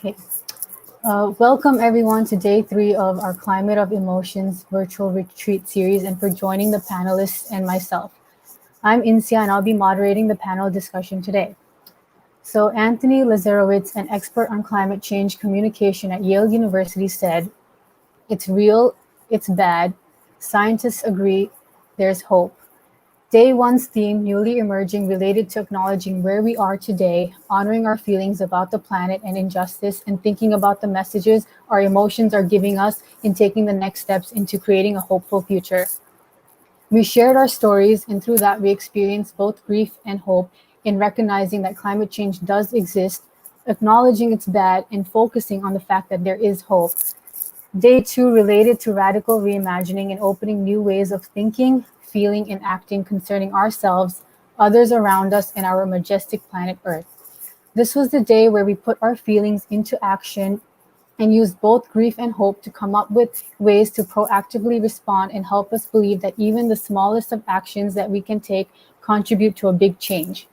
Okay. Welcome everyone to day 3 of our Climate of Emotions virtual retreat series and for joining the panelists and myself. I'm Insia and I'll be moderating the panel discussion today. So Anthony Lazarowitz, an expert on climate change communication at Yale University said, "It's real, it's bad, scientists agree, there's hope." Day one's theme, newly emerging, related to acknowledging where we are today, honoring our feelings about the planet and injustice, and thinking about the messages our emotions are giving us in taking the next steps into creating a hopeful future. We shared our stories, and through that, we experienced both grief and hope in recognizing that climate change does exist, acknowledging it's bad, and focusing on the fact that there is hope. Day 2 related to radical reimagining and opening new ways of thinking, feeling, and acting concerning ourselves, others around us, and our majestic planet Earth. This was the day where we put our feelings into action and used both grief and hope to come up with ways to proactively respond and help us believe that even the smallest of actions that we can take contribute to a big change.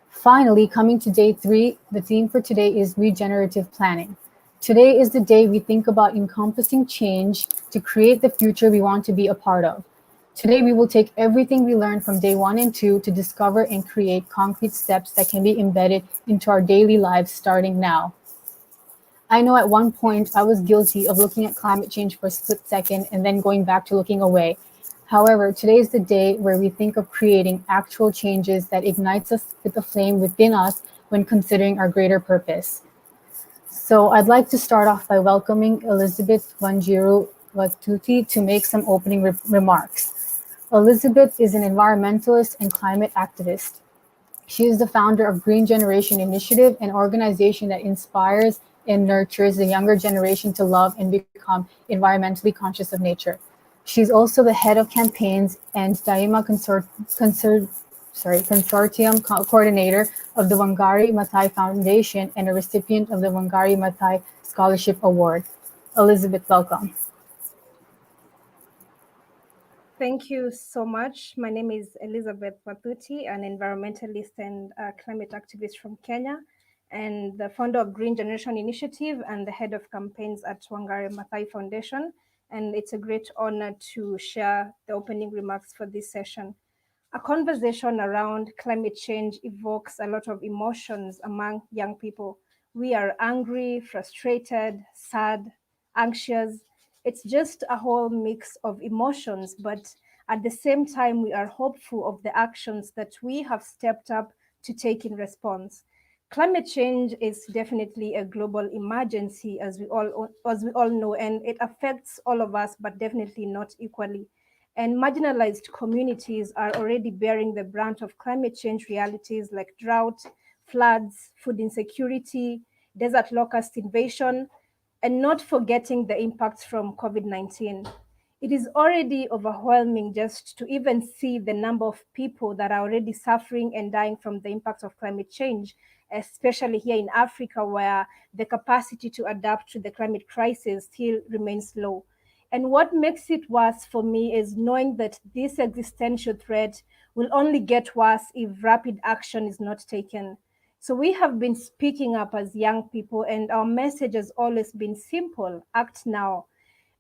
Finally, coming to day 3, the theme for today is regenerative planning. Today is the day we think about encompassing change to create the future we want to be a part of. Today, we will take everything we learned from day 1 and 2 to discover and create concrete steps that can be embedded into our daily lives starting now. I know at one point I was guilty of looking at climate change for a split second and then going back to looking away. However, today is the day where we think of creating actual changes that ignites us with the flame within us when considering our greater purpose. So I'd like to start off by welcoming Elizabeth Wanjiru Wathuti to make some opening remarks. Elizabeth is an environmentalist and climate activist. She is the founder of Green Generation Initiative, an organization that inspires and nurtures the younger generation to love and become environmentally conscious of nature. She's also the head of campaigns and Daima Consortium coordinator of the Wangari Maathai Foundation and a recipient of the Wangari Maathai Scholarship Award. Elizabeth, welcome. Thank you so much. My name is Elizabeth Wathuti, an environmentalist and climate activist from Kenya, and the founder of Green Generation Initiative and the head of campaigns at Wangari Maathai Foundation. And it's a great honor to share the opening remarks for this session. A conversation around climate change evokes a lot of emotions among young people. We are angry, frustrated, sad, anxious. It's just a whole mix of emotions, but at the same time, we are hopeful of the actions that we have stepped up to take in response. Climate change is definitely a global emergency, as we all know, and it affects all of us, but definitely not equally. And marginalized communities are already bearing the brunt of climate change realities like drought, floods, food insecurity, desert locust invasion, and not forgetting the impacts from COVID-19. It is already overwhelming just to even see the number of people that are already suffering and dying from the impacts of climate change, especially here in Africa, where the capacity to adapt to the climate crisis still remains low. And what makes it worse for me is knowing that this existential threat will only get worse if rapid action is not taken. So we have been speaking up as young people, and our message has always been simple: act now.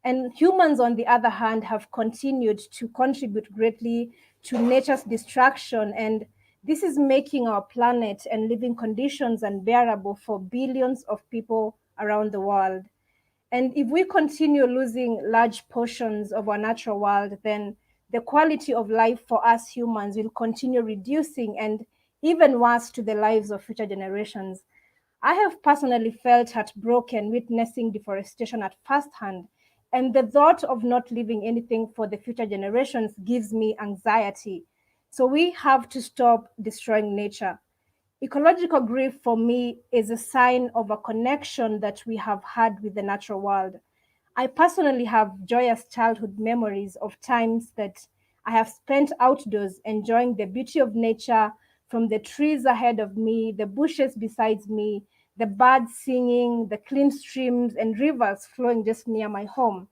And humans, on the other hand, have continued to contribute greatly to nature's destruction. And this is making our planet and living conditions unbearable for billions of people around the world. And if we continue losing large portions of our natural world, then the quality of life for us humans will continue reducing, and even worse, to the lives of future generations. I have personally felt heartbroken witnessing deforestation at first hand, and the thought of not leaving anything for the future generations gives me anxiety. So we have to stop destroying nature. Ecological grief for me is a sign of a connection that we have had with the natural world. I personally have joyous childhood memories of times that I have spent outdoors enjoying the beauty of nature, from the trees ahead of me, the bushes beside me, the birds singing, the clean streams and rivers flowing just near my home.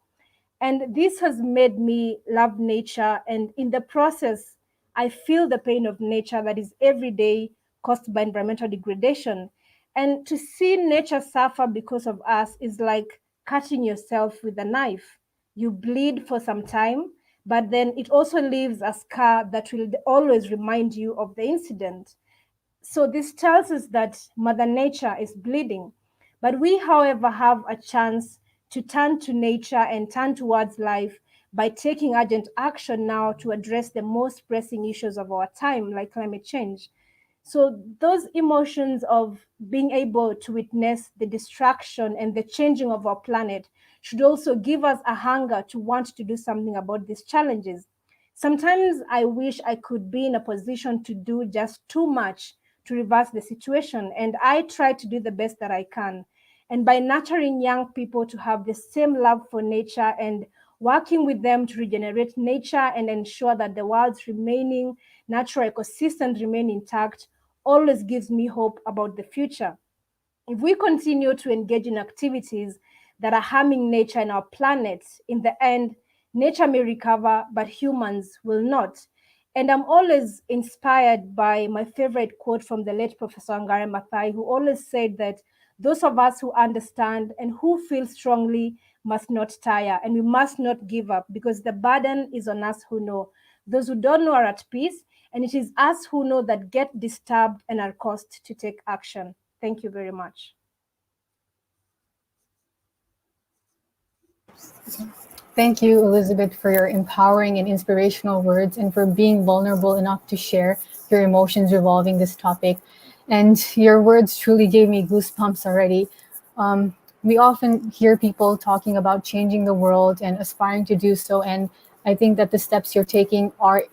And this has made me love nature. And in the process, I feel the pain of nature that is every day caused by environmental degradation. And to see nature suffer because of us is like cutting yourself with a knife. You bleed for some time, but then it also leaves a scar that will always remind you of the incident. So this tells us that Mother Nature is bleeding. But we, however, have a chance to turn to nature and turn towards life by taking urgent action now to address the most pressing issues of our time, like climate change. So those emotions of being able to witness the destruction and the changing of our planet should also give us a hunger to want to do something about these challenges. Sometimes I wish I could be in a position to do just too much to reverse the situation, and I try to do the best that I can. And by nurturing young people to have the same love for nature and working with them to regenerate nature and ensure that the world's remaining natural ecosystems remain intact, always gives me hope about the future. If we continue to engage in activities that are harming nature and our planet, in the end, nature may recover, but humans will not. And I'm always inspired by my favorite quote from the late Professor Wangari Maathai, who always said that those of us who understand and who feel strongly must not tire, and we must not give up, because the burden is on us who know. Those who don't know are at peace, and it is us who know that get disturbed and are caused to take action. Thank you very much. Thank you, Elizabeth, for your empowering and inspirational words and for being vulnerable enough to share your emotions revolving this topic. And your words truly gave me goosebumps already. We often hear people talking about changing the world and aspiring to do so. And I think that the steps you're taking are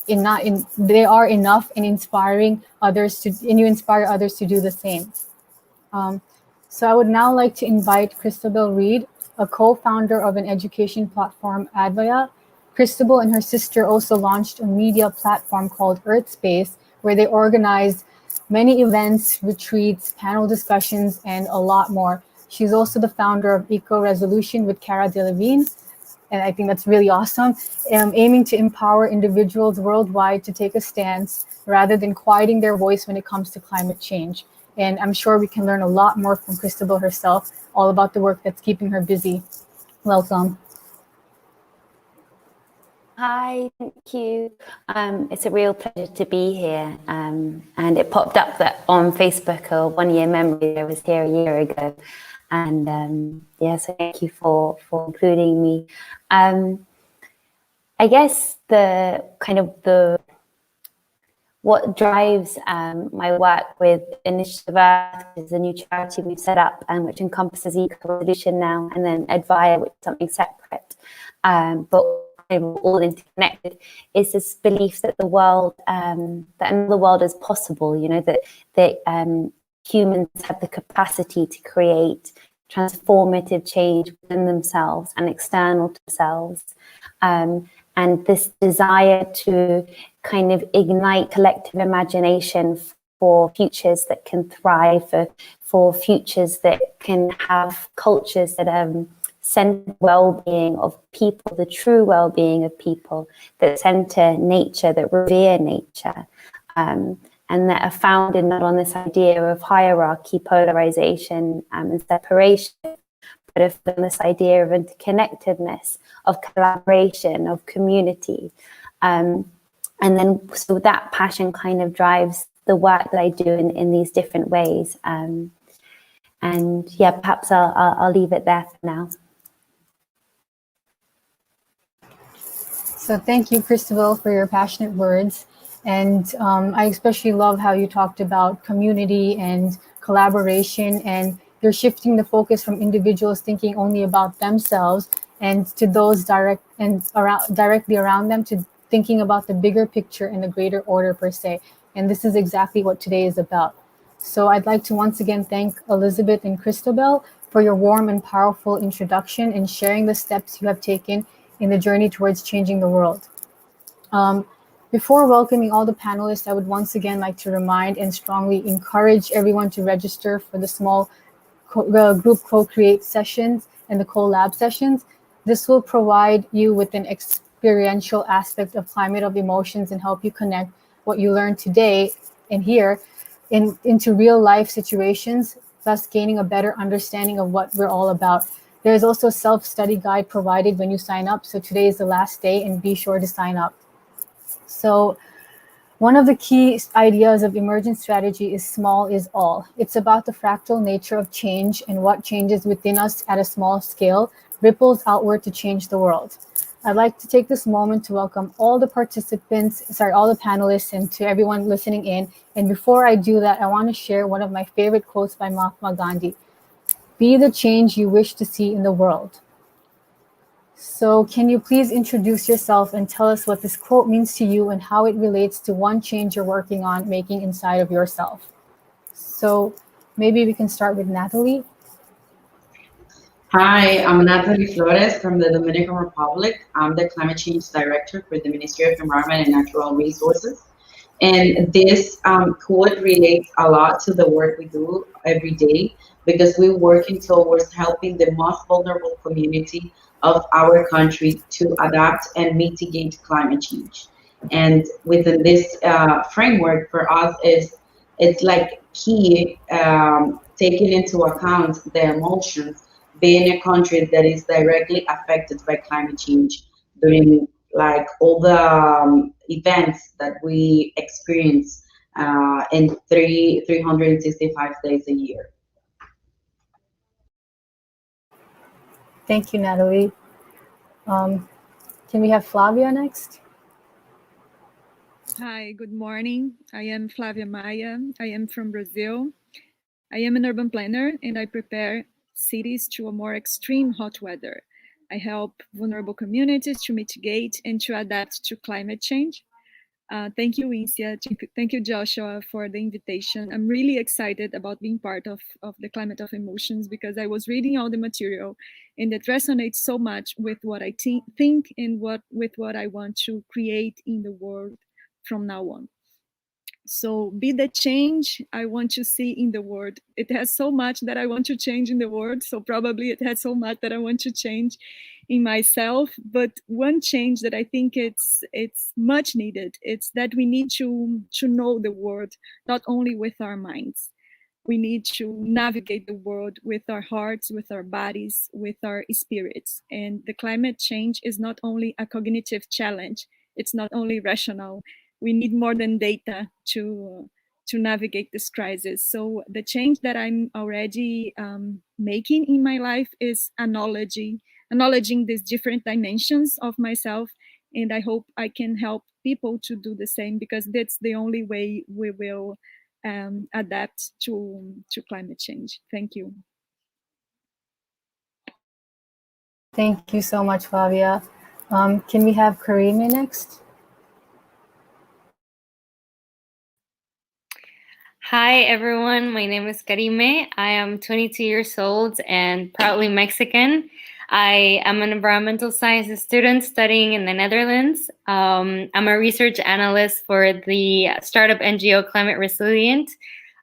they are enough in inspiring others to, and you inspire others to do the same. Um, so I would now like to invite Christabel Reed, a co-founder of an education platform, Advaya. Christabel and her sister also launched a media platform called Earth Space, where they organized many events, retreats, panel discussions, and a lot more. She's also the founder of EcoResolution with Cara Delevingne, and I think that's really awesome, aiming to empower individuals worldwide to take a stance rather than quieting their voice when it comes to climate change. And I'm sure we can learn a lot more from Christabel herself, all about the work that's keeping her busy. Welcome. Hi, thank you. It's a real pleasure to be here. And it popped up that on Facebook a 1 year memory. I was here a year ago. And yeah, so thank you for including me. I guess what drives my work with Initiative Earth is a new charity we've set up, which encompasses EcoResolution now, and then Advaya, which is something separate, but all interconnected, is this belief that the world, that another world is possible. You know, that humans have the capacity to create transformative change within themselves and external to themselves. And this desire to kind of ignite collective imagination for futures that can thrive, for futures that can have cultures that center well-being of people, the true well-being of people, that center nature, that revere nature, and that are founded not on this idea of hierarchy, polarization, and separation, but on this idea of interconnectedness, of collaboration, of community. And then so that passion kind of drives the work that I do in these different ways. And yeah, perhaps I'll leave it there for now. So thank you, Christabel, for your passionate words. And I especially love how you talked about community and collaboration, and you're shifting the focus from individuals thinking only about themselves and to those directly around them, to thinking about the bigger picture and the greater order per se. And this is exactly what today is about. So I'd like to once again thank Elizabeth and Christabel for your warm and powerful introduction and sharing the steps you have taken in the journey towards changing the world. Before welcoming all the panelists, I would once again like to remind and strongly encourage everyone to register for the small group co-create sessions and the collab sessions. This will provide you with an experiential aspect of climate of emotions and help you connect what you learned today and here into real life situations, thus gaining a better understanding of what we're all about. There is also a self-study guide provided when you sign up. So today is the last day and be sure to sign up. So one of the key ideas of emergent strategy is small is all. It's about the fractal nature of change, and what changes within us at a small scale ripples outward to change the world. I'd like to take this moment to welcome all the all the panelists, and to everyone listening in. And before I do that, I want to share one of my favorite quotes by Mahatma Gandhi. Be the change you wish to see in the world. So can you please introduce yourself and tell us what this quote means to you and how it relates to one change you're working on making inside of yourself? So maybe we can start with Natalie. Hi, I'm Natalie Flores from the Dominican Republic. I'm the Climate Change Director for the Ministry of Environment and Natural Resources. And this quote relates a lot to the work we do every day, because we're working towards helping the most vulnerable community of our country to adapt and mitigate climate change. And within this framework, for us, it's like key, taking into account the emotions, being a country that is directly affected by climate change during like all the events that we experience in 365 days a year. Thank you, Natalie. Can we have Flavia next? Hi, good morning. I am Flavia Maya. I am from Brazil. I am an urban planner and I prepare cities to a more extreme hot weather. I help vulnerable communities to mitigate and to adapt to climate change. Thank you, Insia. Thank you, Joshua, for the invitation. I'm really excited about being part of the Climate of Emotions, because I was reading all the material and it resonates so much with what I think and with what I want to create in the world from now on. So be the change I want to see in the world. It has so much that I want to change in the world. So probably it has so much that I want to change in myself. But one change that I think it's much needed, it's that we need to know the world, not only with our minds. We need to navigate the world with our hearts, with our bodies, with our spirits. And the climate change is not only a cognitive challenge, it's not only rational. We need more than data to navigate this crisis. So the change that I'm already making in my life is acknowledging these different dimensions of myself. And I hope I can help people to do the same, because that's the only way we will adapt to climate change. Thank you. Thank you so much, Flavia. Can we have Karime next? Hi, everyone. My name is Karime. I am 22 years old and proudly Mexican. I am an environmental sciences student studying in the Netherlands. I'm a research analyst for the startup NGO Climate Resilient.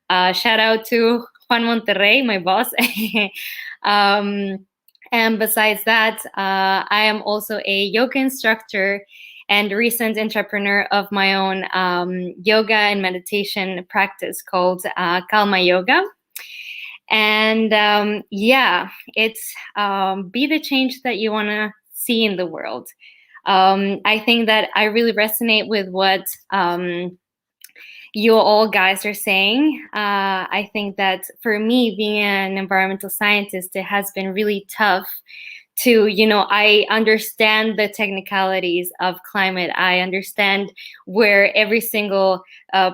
Shout out to Juan Monterrey, my boss. And besides that, I am also a yoga instructor and recent entrepreneur of my own yoga and meditation practice called Kalma Yoga. And yeah, it's be the change that you want to see in the world. I think that I really resonate with what you all guys are saying. I think that for me, being an environmental scientist, it has been really tough to, I understand the technicalities of climate. I understand where every single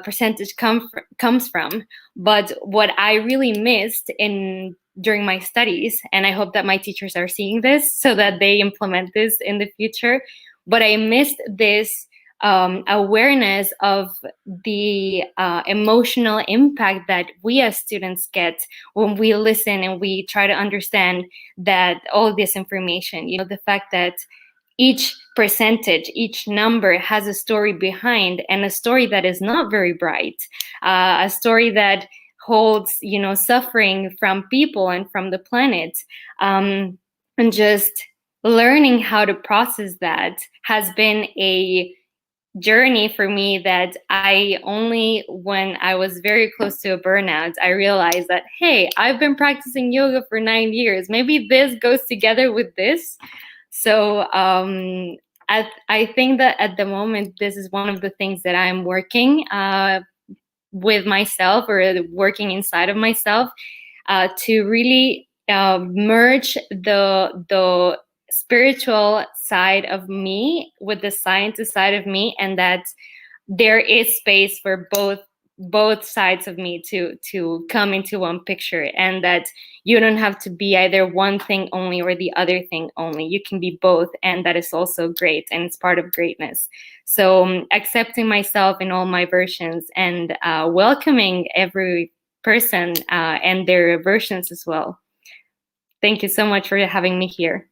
percentage comes from. But what I really missed during my studies, and I hope that my teachers are seeing this so that they implement this in the future, but I missed this awareness of the emotional impact that we as students get when we listen and we try to understand that all this information, the fact that each percentage, each number has a story behind, and a story that is not very bright, a story that holds, suffering from people and from the planet, and just learning how to process that has been a journey for me that I only, when I was very close to a burnout, I realized that, hey, I've been practicing yoga for 9 years. Maybe this goes together with this. So I think that at the moment, this is one of the things that I'm working with myself, or working inside of myself, to really merge the spiritual side of me with the scientist side of me, and that there is space for both sides of me to come into one picture, and that you don't have to be either one thing only or the other thing only. You can be both, and that is also great, and it's part of greatness. So accepting myself in all my versions, and welcoming every person and their versions as well. Thank you so much for having me here.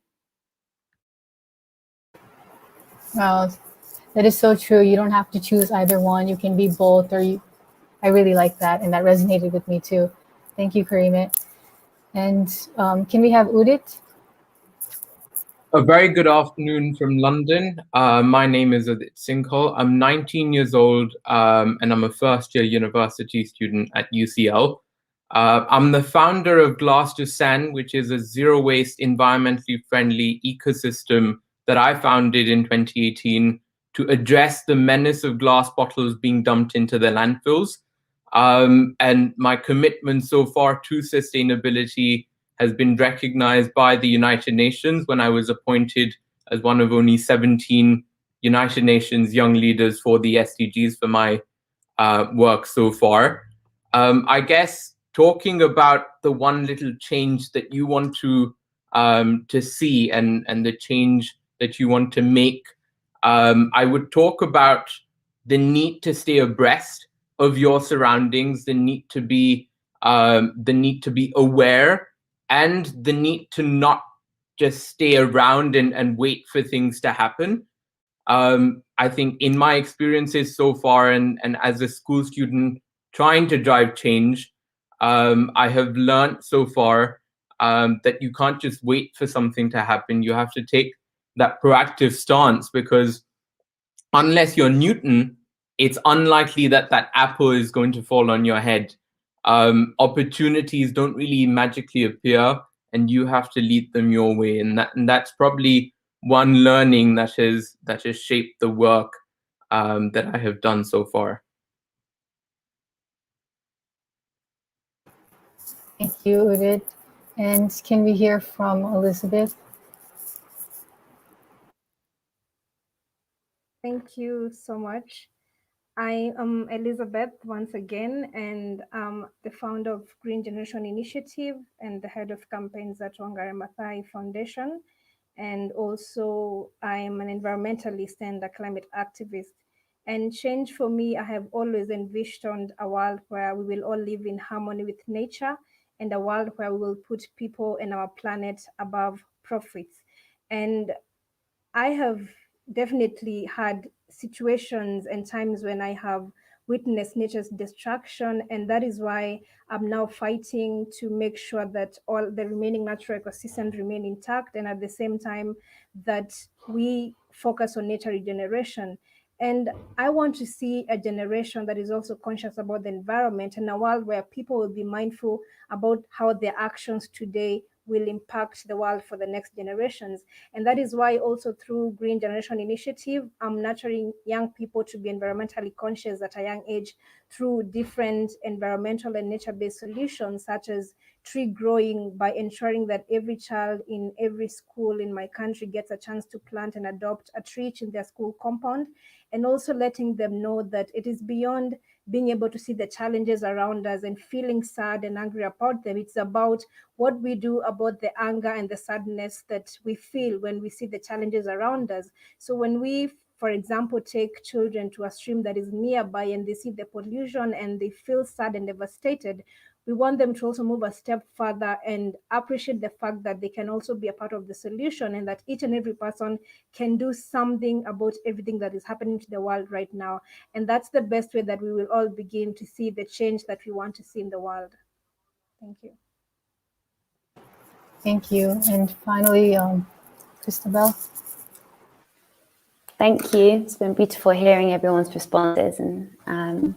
Wow, that is so true. You don't have to choose either one. You can be both, or you. I really like that, and that resonated with me too. Thank you, Karime. And can we have Udit? A very good afternoon from London. My name is Udit Singhal. I'm 19 years old, and I'm a first-year university student at UCL. I'm the founder of Glass to Sand, which is a zero-waste, environmentally friendly ecosystem that I founded in 2018 to address the menace of glass bottles being dumped into the landfills. And my commitment so far to sustainability has been recognized by the United Nations when I was appointed as one of only 17 United Nations young leaders for the SDGs for my work so far. I guess talking about the one little change that you want to see, and the change that you want to make, I would talk about the need to stay abreast of your surroundings, the need to be aware, and the need to not just stay around and wait for things to happen. I think in my experiences so far, and as a school student trying to drive change, I have learned so far that you can't just wait for something to happen. You have to take that proactive stance, because unless you're Newton, it's unlikely that that apple is going to fall on your head. Opportunities don't really magically appear, and you have to lead them your way. And that's probably one learning that has shaped the work that I have done so far. Thank you, Udit. And can we hear from Elizabeth? Thank you so much. I am Elizabeth once again, and I'm the founder of Green Generation Initiative and the head of campaigns at Wangari Maathai Foundation. And also I am an environmentalist and a climate activist. And change for me, I have always envisioned a world where we will all live in harmony with nature, and a world where we will put people and our planet above profits. And I have definitely had situations and times when I have witnessed nature's destruction, and that is why I'm now fighting to make sure that all the remaining natural ecosystems remain intact, and at the same time that we focus on nature regeneration. And I want to see a generation that is also conscious about the environment, and a world where people will be mindful about how their actions today will impact the world for the next generations. And that is why also through Green Generation Initiative, I'm nurturing young people to be environmentally conscious at a young age through different environmental and nature-based solutions, such as tree growing, by ensuring that every child in every school in my country gets a chance to plant and adopt a tree in their school compound, and also letting them know that it is beyond being able to see the challenges around us and feeling sad and angry about them. It's about what we do about the anger and the sadness that we feel when we see the challenges around us. So when we, for example, take children to a stream that is nearby and they see the pollution and they feel sad and devastated, we want them to also move a step further and appreciate the fact that they can also be a part of the solution, and that each and every person can do something about everything that is happening to the world right now. And that's the best way that we will all begin to see the change that we want to see in the world. Thank you. Thank you. And finally, Christabel. Thank you. It's been beautiful hearing everyone's responses. And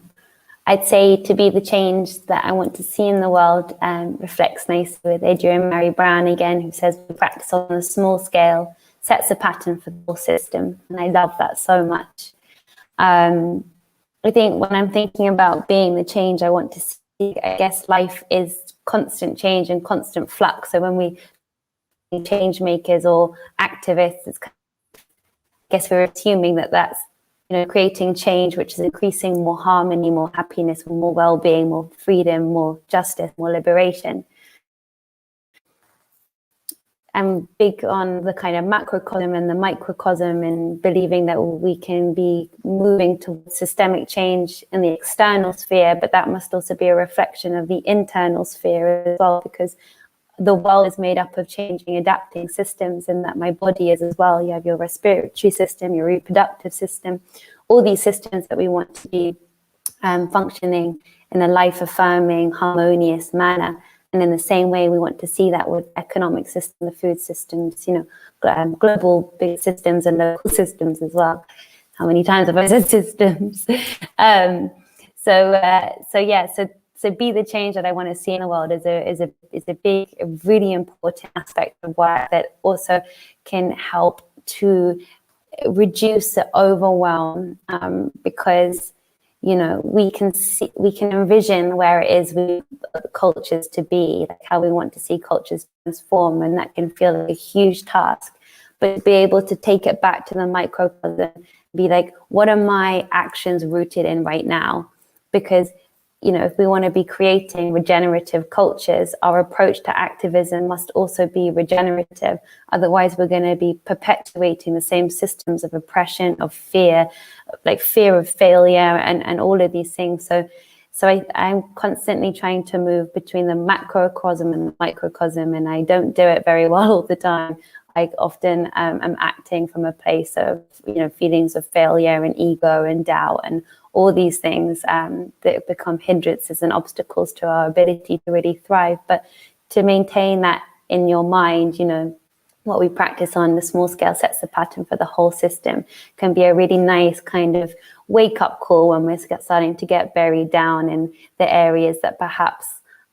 I'd say to be the change that I want to see in the world reflects nicely with Adrienne Mary Brown again, who says we practice on a small scale, sets a pattern for the whole system. And I love that so much. I think when I'm thinking about being the change I want to see, I guess life is constant change and constant flux. So when we change makers or activists, it's kind of, I guess we're assuming that that's, you know, creating change which is increasing more harmony, more happiness, more well-being, more freedom, more justice, more liberation. I'm big on the kind of macrocosm and the microcosm, and believing that we can be moving towards systemic change in the external sphere, but that must also be a reflection of the internal sphere as well, because the world is made up of changing, adapting systems, and that my body is as well. You have your respiratory system, your reproductive system, all these systems that we want to be functioning in a life-affirming, harmonious manner. And in the same way, we want to see that with economic system, the food systems, you know, global big systems and local systems as well. How many times have I said systems? So be the change that I want to see in the world is a big, a really important aspect of work that also can help to reduce the overwhelm, because, you know, we can envision where it is we want cultures to be, like how we want to see cultures transform, and that can feel like a huge task. But to be able to take it back to the microcosm, be like, what are my actions rooted in right now? Because, you know, if we want to be creating regenerative cultures, our approach to activism must also be regenerative. Otherwise, we're going to be perpetuating the same systems of oppression, of fear, like fear of failure, and all of these things. So I'm constantly trying to move between the macrocosm and the microcosm, and I don't do it very well all the time. I often am acting from a place of, you know, feelings of failure and ego and doubt and all these things that become hindrances and obstacles to our ability to really thrive. But to maintain that in your mind, you know, what we practice on the small scale sets the pattern for the whole system, can be a really nice kind of wake up call when we're starting to get buried down in the areas that perhaps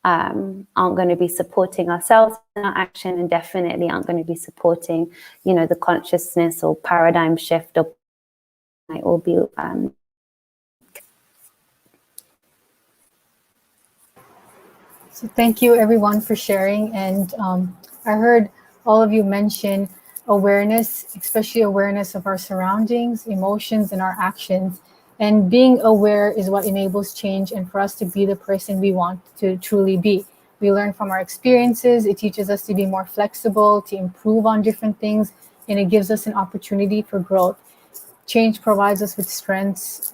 aren't going to be supporting ourselves in our action, and definitely aren't going to be supporting, you know, the consciousness or paradigm shift, or might all be So thank you everyone for sharing. And I heard all of you mention awareness, especially awareness of our surroundings, emotions, and our actions. And being aware is what enables change and for us to be the person we want to truly be. We learn from our experiences. It teaches us to be more flexible, to improve on different things, and it gives us an opportunity for growth. Change provides us with strengths,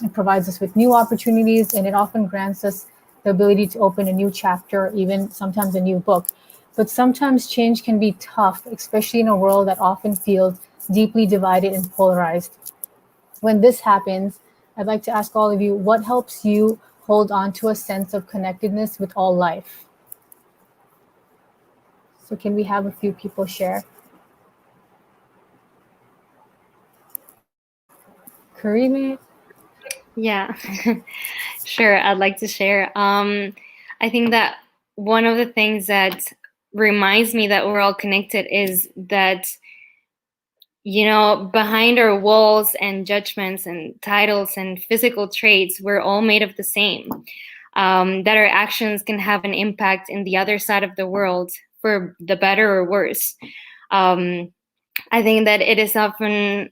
it provides us with new opportunities, and it often grants us the ability to open a new chapter, even sometimes a new book. But sometimes change can be tough, especially in a world that often feels deeply divided and polarized. When this happens, I'd like to ask all of you, what helps you hold on to a sense of connectedness with all life? So can we have a few people share? Karime? Yeah, sure. I'd like to share. I think that one of the things that reminds me that we're all connected is that, you know, behind our walls and judgments and titles and physical traits, we're all made of the same. That our actions can have an impact in the other side of the world for the better or worse. I think that it is often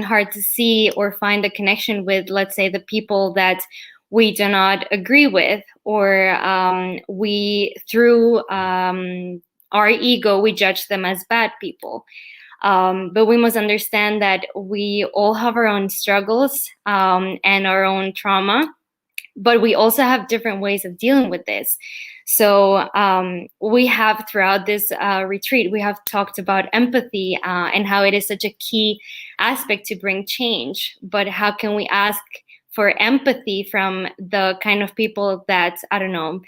hard to see or find a connection with, let's say, the people that we do not agree with, or we, through our ego, we judge them as bad people. But we must understand that we all have our own struggles and our own trauma, but we also have different ways of dealing with this. So we have, throughout this retreat, we have talked about empathy and how it is such a key aspect to bring change. But how can we ask for empathy from the kind of people that, I don't know,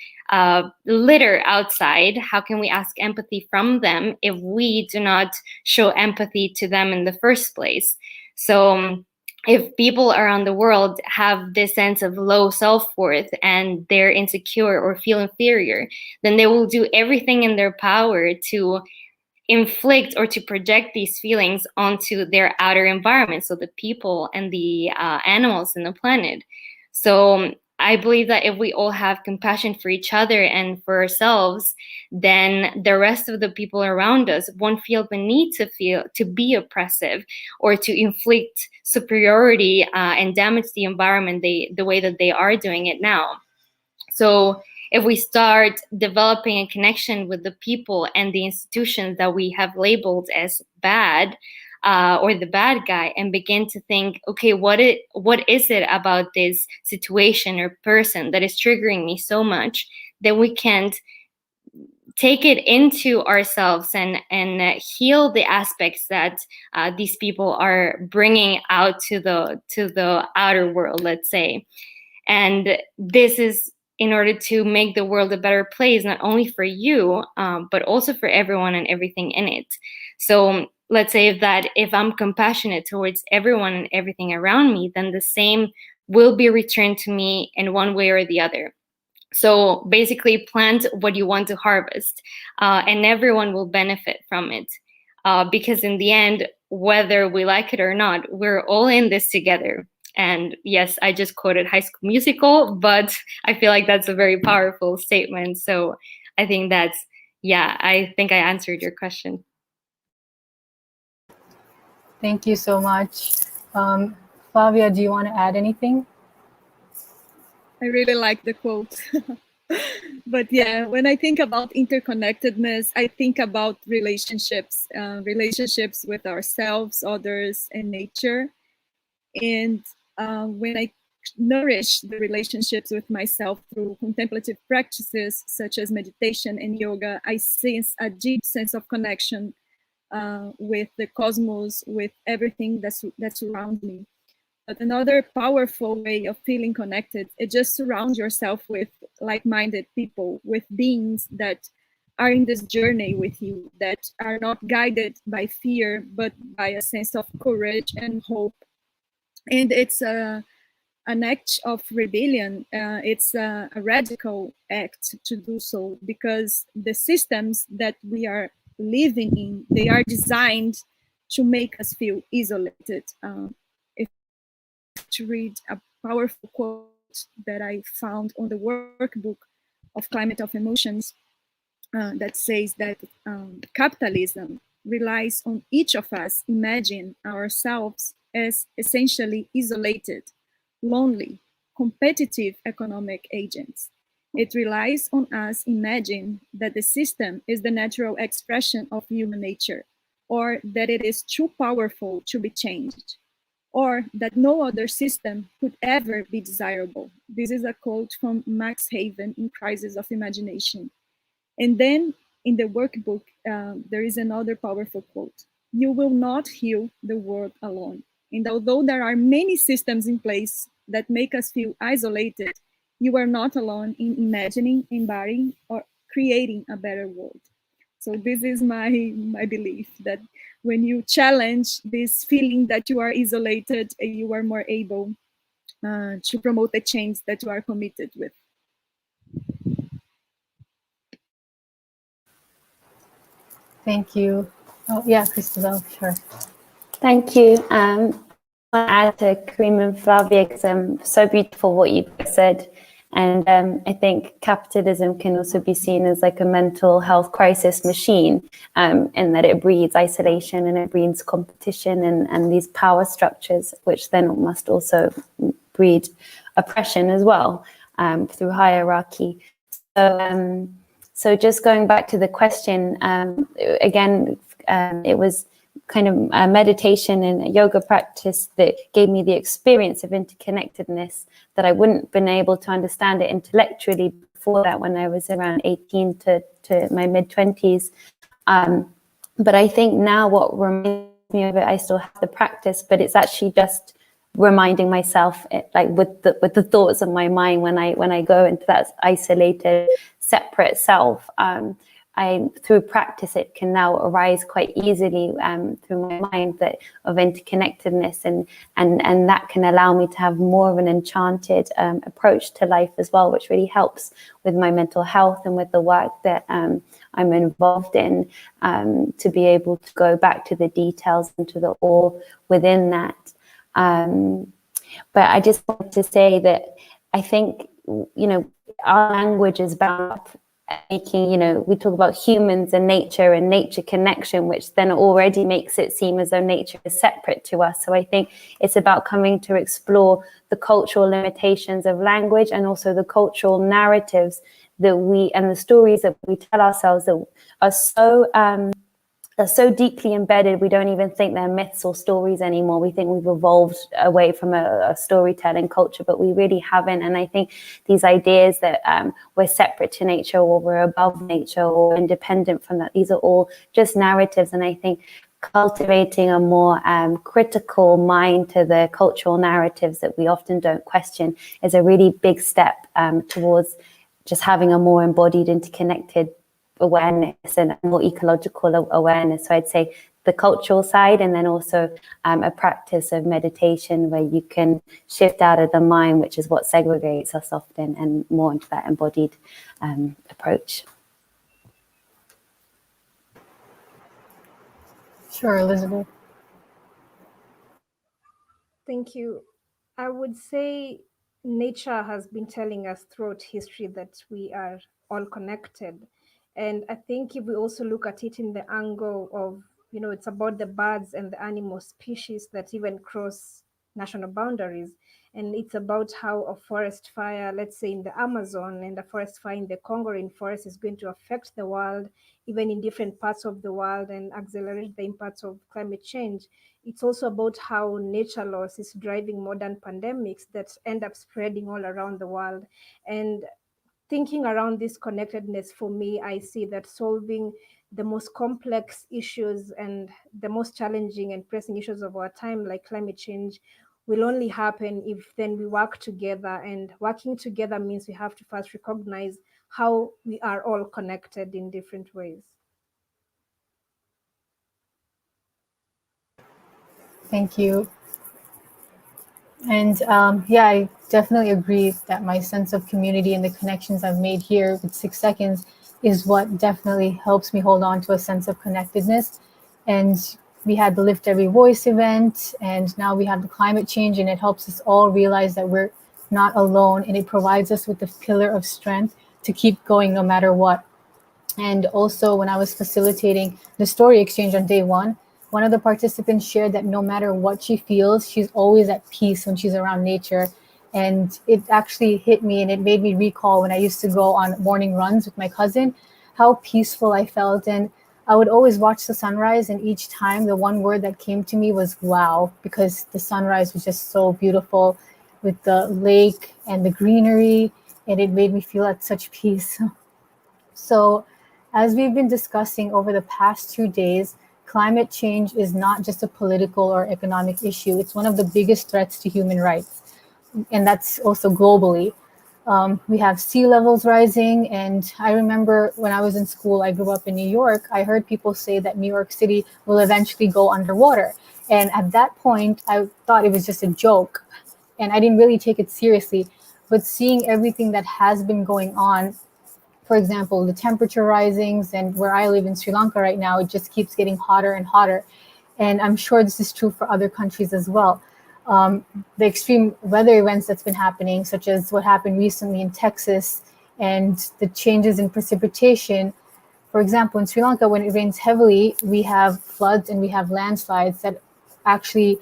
litter outside? How can we ask empathy from them if we do not show empathy to them in the first place? So if people around the world have this sense of low self-worth and they're insecure or feel inferior, then they will do everything in their power to inflict or to project these feelings onto their outer environment, so the people and the animals in the planet. So I believe that if we all have compassion for each other and for ourselves, then the rest of the people around us won't feel the need to be oppressive or to inflict superiority and damage the environment the way that they are doing it now. So if we start developing a connection with the people and the institutions that we have labeled as bad, or the bad guy, and begin to think, okay, what is it about this situation or person that is triggering me so much, then we can take it into ourselves and heal the aspects that these people are bringing out to the outer world, let's say. And this is in order to make the world a better place, not only for you, but also for everyone and everything in it. So let's say if I'm compassionate towards everyone and everything around me, then the same will be returned to me in one way or the other. So basically, plant what you want to harvest, and everyone will benefit from it. Because in the end, whether we like it or not, we're all in this together. And yes, I just quoted High School Musical, but I feel like that's a very powerful statement. So I think I think I answered your question. Thank you so much. Flavia, do you want to add anything? I really like the quote. But yeah, when I think about interconnectedness, I think about relationships with ourselves, others, and nature. And when I nourish the relationships with myself through contemplative practices such as meditation and yoga, I sense a deep sense of connection with the cosmos, with everything that surrounds me. But another powerful way of feeling connected is just surround yourself with like-minded people, with beings that are in this journey with you, that are not guided by fear, but by a sense of courage and hope. And it's an act of rebellion. It's a radical act to do so, because the systems that we are living in, they are designed to make us feel isolated. To read a powerful quote that I found on the workbook of Climate of Emotions that says that capitalism relies on each of us imagine ourselves as essentially isolated, lonely, competitive economic agents. It relies on us imagine that the system is the natural expression of human nature, or that it is too powerful to be changed, or that no other system could ever be desirable. This is a quote from Max Haven in Crisis of Imagination. And then in the workbook, there is another powerful quote. You will not heal the world alone. And although there are many systems in place that make us feel isolated, you are not alone in imagining, embodying, or creating a better world. So this is my belief, that when you challenge this feeling that you are isolated, you are more able to promote the change that you are committed with. Thank you. Oh, yeah, Christabel, sure. Thank you. I want to add to Karime and Flavia, because so beautiful what you said. And I think capitalism can also be seen as like a mental health crisis machine, in that it breeds isolation and it breeds competition and these power structures, which then must also breed oppression as well, through hierarchy. So just going back to the question, again, it was kind of a meditation and a yoga practice that gave me the experience of interconnectedness, that I wouldn't have been able to understand it intellectually before that, when I was around 18 to my mid-20s. But I think now what reminds me of it, I still have the practice, but it's actually just reminding myself, like with the thoughts of my mind when I go into that isolated, separate self, through practice, it can now arise quite easily through my mind of interconnectedness, and that can allow me to have more of an enchanted approach to life as well, which really helps with my mental health and with the work that I'm involved in, to be able to go back to the details and to the all within that. But I just want to say that I think, our language is bound up making, we talk about humans and nature connection, which then already makes it seem as though nature is separate to us. So I think it's about coming to explore the cultural limitations of language, and also the cultural narratives that and the stories that we tell ourselves that are so deeply embedded, we don't even think they're myths or stories anymore. We think we've evolved away from a storytelling culture, but we really haven't. And I think these ideas that we're separate to nature, or we're above nature, or independent from that, these are all just narratives. And I think cultivating a more critical mind to the cultural narratives that we often don't question is a really big step towards just having a more embodied, interconnected awareness and more ecological awareness. So I'd say the cultural side, and then also a practice of meditation where you can shift out of the mind, which is what segregates us often, and more into that embodied approach. Sure, Elizabeth. Thank you. I would say nature has been telling us throughout history that we are all connected. And I think if we also look at it in the angle of, it's about the birds and the animal species that even cross national boundaries. And it's about how a forest fire, let's say in the Amazon, and a forest fire in the Congo rainforest is going to affect the world, even in different parts of the world, and accelerate the impacts of climate change. It's also about how nature loss is driving modern pandemics that end up spreading all around the world. And thinking around this connectedness, for me, I see that solving the most complex issues and the most challenging and pressing issues of our time, like climate change, will only happen if then we work together. And working together means we have to first recognize how we are all connected in different ways. Thank you. And yeah, I definitely agree that my sense of community and the connections I've made here with 6 seconds is what definitely helps me hold on to a sense of connectedness. And we had the Lift Every Voice event, and now we have the climate change, and it helps us all realize that we're not alone, and it provides us with the pillar of strength to keep going no matter what. And also, when I was facilitating the story exchange on day one of the participants shared that no matter what she feels, she's always at peace when she's around nature. And it actually hit me, and it made me recall when I used to go on morning runs with my cousin, how peaceful I felt. And I would always watch the sunrise, and each time the one word that came to me was wow, because the sunrise was just so beautiful with the lake and the greenery, and it made me feel at such peace. So as we've been discussing over the past 2 days, climate change is not just a political or economic issue. It's one of the biggest threats to human rights, and that's also globally. We have sea levels rising, and I remember when I was in school, I grew up in New York, I heard people say that New York City will eventually go underwater. And at that point, I thought it was just a joke, and I didn't really take it seriously. But seeing everything that has been going on, for example, the temperature risings, and where I live in Sri Lanka right now, it just keeps getting hotter and hotter. And I'm sure this is true for other countries as well. The extreme weather events that's been happening, such as what happened recently in Texas, and the changes in precipitation. For example, in Sri Lanka, when it rains heavily, we have floods and we have landslides that actually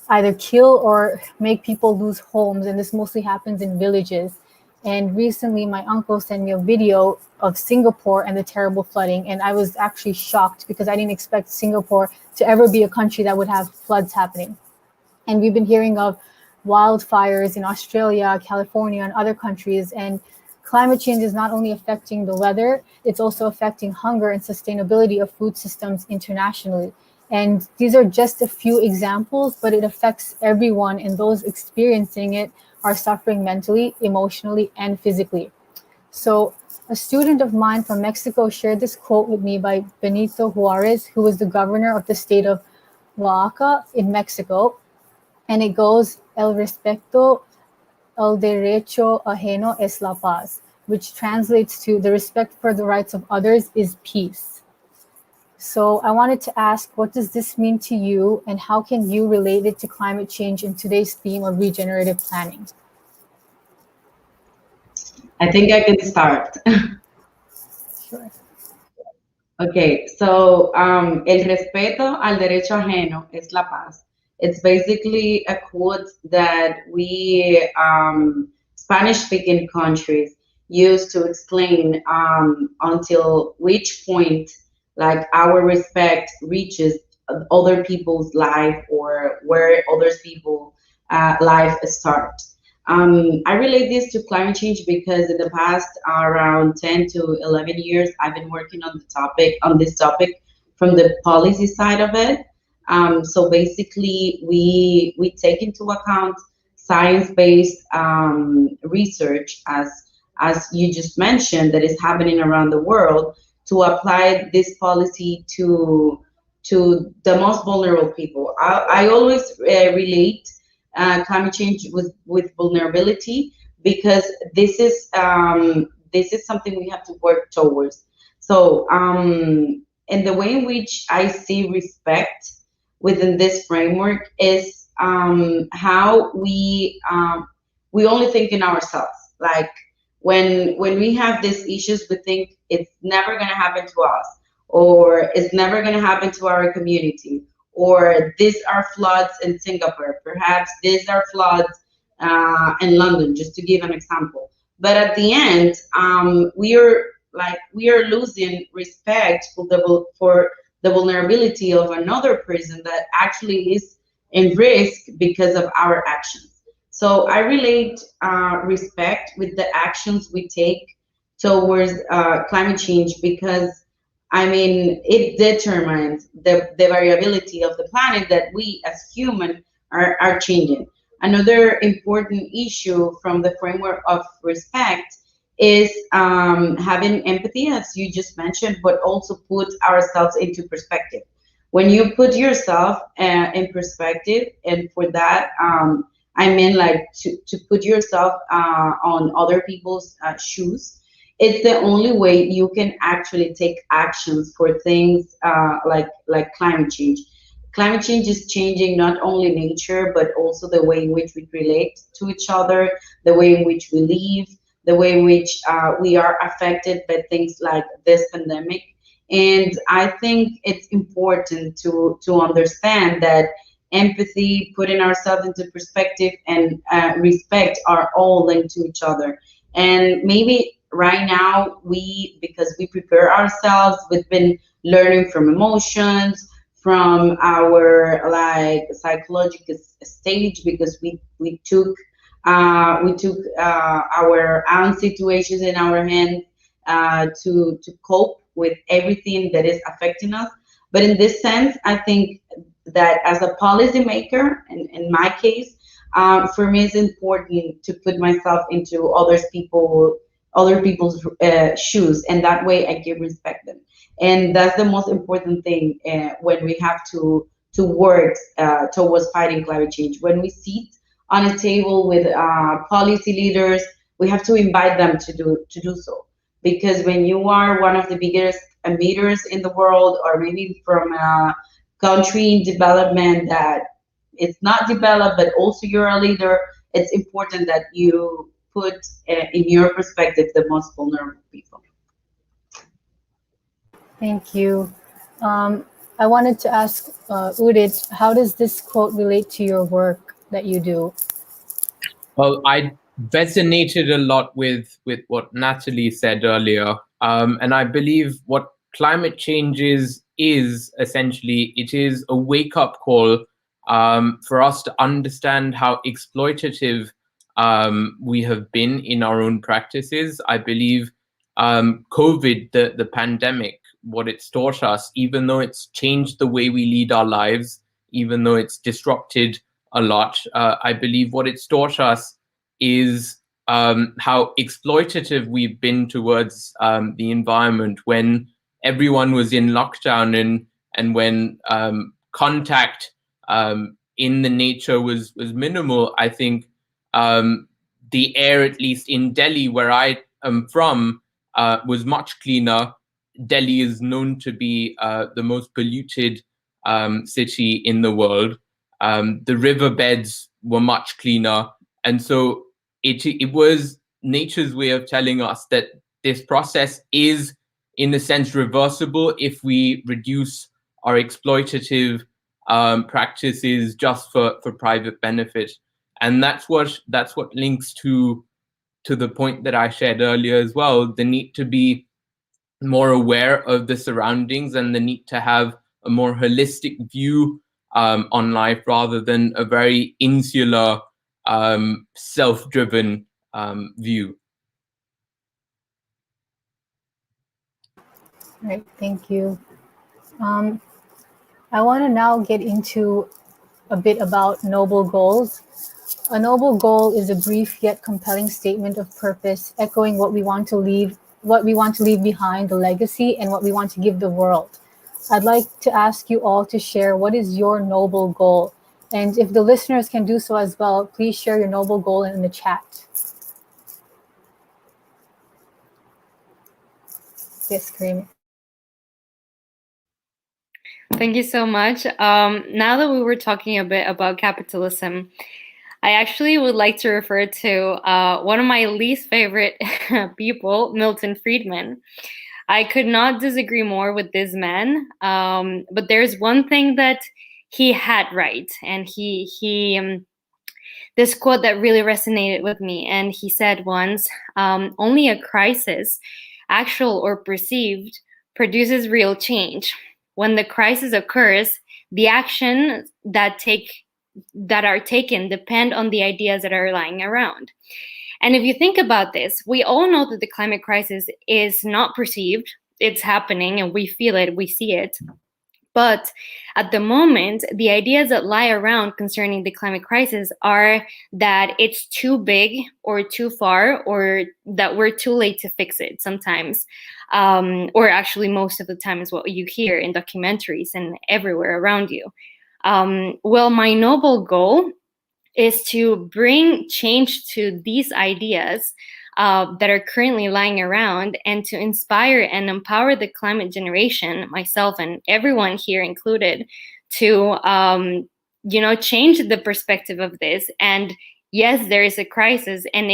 either kill or make people lose homes. And this mostly happens in villages. And recently, my uncle sent me a video of Singapore and the terrible flooding. And I was actually shocked because I didn't expect Singapore to ever be a country that would have floods happening. And we've been hearing of wildfires in Australia, California, and other countries. And climate change is not only affecting the weather, it's also affecting hunger and sustainability of food systems internationally. And these are just a few examples, but it affects everyone, and those experiencing it are suffering mentally, emotionally, and physically. So A student of mine from Mexico shared this quote with me by Benito Juarez, who was the governor of the state of Oaxaca in Mexico. And it goes, El respeto al derecho ajeno es la paz, which translates to the respect for the rights of others is peace. So I wanted to ask, what does this mean to you, and how can you relate it to climate change in today's theme of regenerative planning? I think I can start. Sure. Okay, so el respeto al derecho ajeno es la paz. It's basically a quote that we Spanish-speaking countries use to explain until which point, like, our respect reaches other people's life, or where other people's life starts. I relate this to climate change because in the past around 10 to 11 years, I've been working on this topic from the policy side of it. So basically, we take into account science-based research, as you just mentioned, that is happening around the world, to apply this policy to the most vulnerable people. I always relate climate change with vulnerability, because this is something we have to work towards. So, and the way in which I see respect within this framework is how we only think in ourselves. Like, when we have these issues, we think it's never going to happen to us, or it's never going to happen to our community, or these are floods in Singapore, perhaps these are floods in London, just to give an example. But at the end, we are losing respect for the vulnerability of another person that actually is in risk because of our actions. So I relate respect with the actions we take towards climate change, because I mean, it determines the variability of the planet that we as humans are changing. Another important issue from the framework of respect is having empathy, as you just mentioned, but also put ourselves into perspective. When you put yourself in perspective, and for that, I mean, like, to put yourself on other people's shoes, it's the only way you can actually take actions for things like climate change. Climate change is changing not only nature, but also the way in which we relate to each other, the way in which we live, the way in which we are affected by things like this pandemic. And I think it's important to understand that empathy, putting ourselves into perspective, and respect are all linked to each other. And maybe right now, because we prepare ourselves, we've been learning from emotions, from our like psychological stage, because we took our own situations in our hands to cope with everything that is affecting us. But in this sense, I think that as a policymaker, in my case, for me, it's important to put myself into other people's shoes, and that way I can respect them. And that's the most important thing when we have to work towards fighting climate change. When we sit on a table with policy leaders, we have to invite them to do so. Because when you are one of the biggest emitters in the world, or maybe from a country in development that it's not developed, but also you're a leader, it's important that you put in your perspective the most vulnerable people. Thank you. I wanted to ask Udit, how does this quote relate to your work that you do? Well, I resonated a lot with what Natalie said earlier. And I believe what climate change is essentially, it is a wake-up call for us to understand how exploitative we have been in our own practices. I believe COVID, the pandemic, what it's taught us, even though it's changed the way we lead our lives, even though it's disrupted a lot, I believe what it's taught us is how exploitative we've been towards the environment when everyone was in lockdown and when contact in the nature was minimal. I think the air, at least in Delhi, where I am from, was much cleaner. Delhi is known to be the most polluted city in the world. The riverbeds were much cleaner. And so it was nature's way of telling us that this process is, in a sense, reversible if we reduce our exploitative practices just for private benefit. And that's what links to the point that I shared earlier as well, the need to be more aware of the surroundings and the need to have a more holistic view on life rather than a very insular, self-driven view. Right, thank you. I want to now get into a bit about noble goals. A noble goal is a brief yet compelling statement of purpose, echoing what we want to leave behind, the legacy, and what we want to give the world. I'd like to ask you all to share what is your noble goal. And if the listeners can do so as well, please share your noble goal in the chat. Yes, Karime. Thank you so much. Now that we were talking a bit about capitalism, I actually would like to refer to one of my least favorite people, Milton Friedman. I could not disagree more with this man, but there's one thing that he had right, and this quote that really resonated with me, and he said once, only a crisis, actual or perceived, produces real change. When the crisis occurs, the actions that are taken depend on the ideas that are lying around. And if you think about this, we all know that the climate crisis is not perceived. It's happening and we feel it, we see it. But at the moment, the ideas that lie around concerning the climate crisis are that it's too big or too far, or that we're too late to fix it sometimes. Or actually most of the time is what you hear in documentaries and everywhere around you. Well, my noble goal is to bring change to these ideas that are currently lying around, and to inspire and empower the climate generation, myself and everyone here included, to change the perspective of this. And yes, there is a crisis, and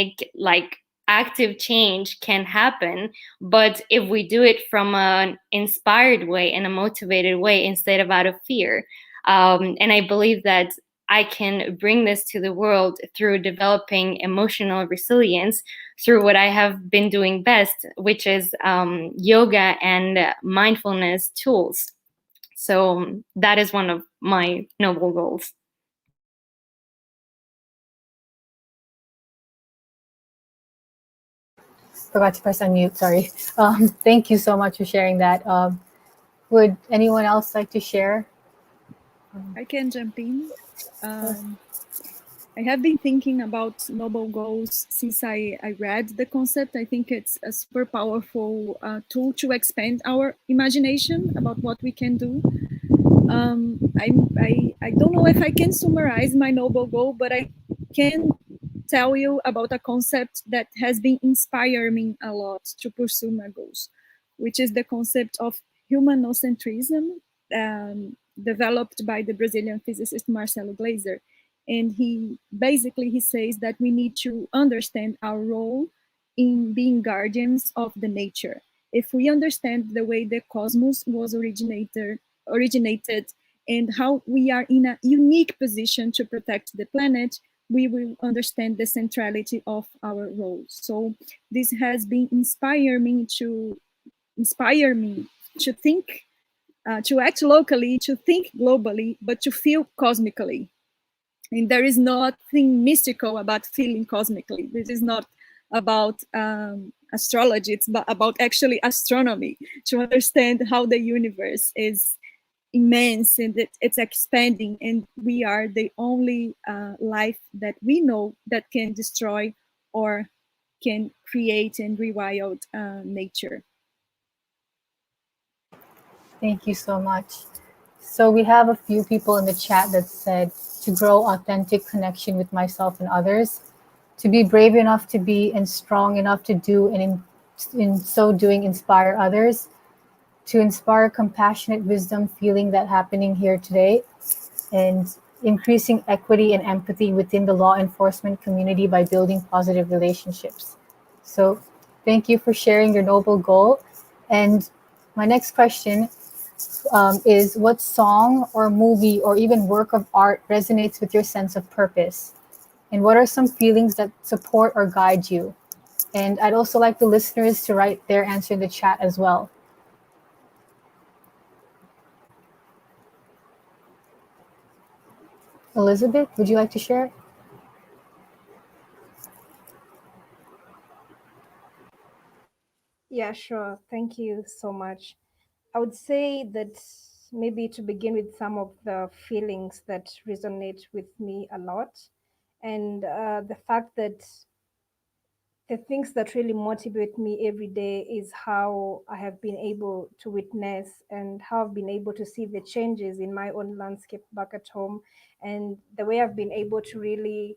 active change can happen, but if we do it from an inspired way and a motivated way instead of out of fear. And I believe that I can bring this to the world through developing emotional resilience through what I have been doing best, which is yoga and mindfulness tools. So that is one of my noble goals. Forgot to press unmute, sorry. Thank you so much for sharing that. Would anyone else like to share? I can jump in. I have been thinking about noble goals since I read the concept. I think it's a super powerful tool to expand our imagination about what we can do. I don't know if I can summarize my noble goal, but I can tell you about a concept that has been inspiring me a lot to pursue my goals, which is the concept of humanocentrism, developed by the Brazilian physicist Marcelo Gleiser. And he says that we need to understand our role in being guardians of the nature. If we understand the way the cosmos was originated and how we are in a unique position to protect the planet, we will understand the centrality of our roles. So this has been inspire me to think, to act locally, to think globally, but to feel cosmically. And there is nothing mystical about feeling cosmically. This is not about astrology, it's about actually astronomy, to understand how the universe is immense and it's expanding, and we are the only life that we know that can destroy or can create and rewild nature. Thank you so much. So we have a few people in the chat that said to grow authentic connection with myself and others, to be brave enough to be and strong enough to do, and in so doing inspire others, to inspire compassionate wisdom feeling that happening here today, and increasing equity and empathy within the law enforcement community by building positive relationships. So thank you for sharing your noble goal. And my next question is, what song or movie or even work of art resonates with your sense of purpose? And what are some feelings that support or guide you? And I'd also like the listeners to write their answer in the chat as well. Elizabeth, would you like to share? Yeah, sure. Thank you so much. I would say that maybe to begin with some of the feelings that resonate with me a lot, and the fact that the things that really motivate me every day is how I have been able to witness and how I've been able to see the changes in my own landscape back at home, and the way I've been able to really